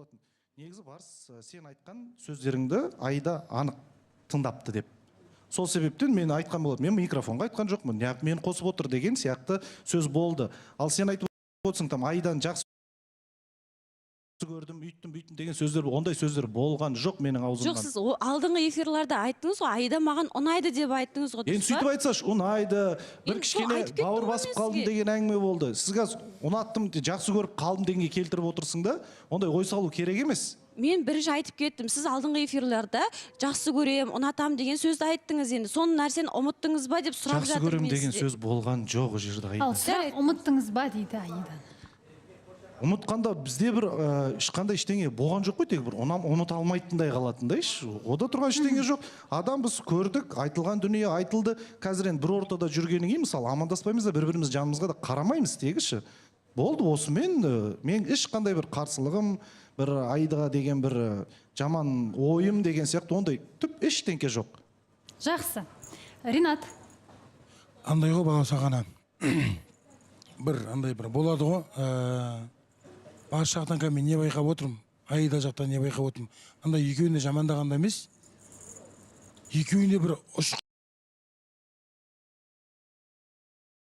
болатын. Негізі барс сен айтқан сөздеріңді Айда анық тыңдапты деп. Сол себептен мен айтқан болады. Мен микрофонға айтқан жоқпын. Неғып мен қосып отыр деген сияқты сөз болды. Ал сен айтып отырсың там Айдан жақсы көрдім, үйттім деген сөздер, ондай сөздер болған жоқ менің аузымнан. Жоқ, сіз алдыңғы эфирлерде айттыңыз ғой, Айда маған ұнайды деп айттыңыз ғой. Енді сөйтіп айтсашы, ұнайды, бір кішкене бауыр басып қалдым деген әңгіме болды. Сіз қазір ұнаттым, жақсы көріп қалдым дегенге келтіріп отырсың да, ондай ой салу керек емес. Мен бірінші айтып кеттім. Сіз алдыңғы эфирлерде жақсы көрем, ұнатам деген сөзді айттыңыз енді. Соны нәрсені ұмыттыңыз ба деп сұрап жатырмын. Жақсы көрем деген сөз болған жоқ о жерде Айда. Ал сұрақ ұмыттыңыз ба дейді Айда. Ұмытқанда бізде бір ешқандай ештеңе болған жоқ қой, тек бір ұмыта алмайтындай қалатындайшы. Ода тұрған ештеңе жоқ. Адам біз көрдік, айтылған дүние айтылды. Қазір енді бір ортада жүргеннен кейін мысалы амандаспаймыз да бір-біріміз жанымызға да қарамаймыз тегіші. Болды осымен мен ешқандай бір қарсылығым, бір Айдаға деген бір жаман ойым деген сияқты ондай түп ештеңке жоқ. Жақсы. Ринат. Андай ғой бала сағана. Бір андай бір болады ғой. Бас жақтан мен не байқап отырмын, Айда жақтан не байқап отырмын. Андай екеуіне жамандағанда емес, екеуіне бір ұшық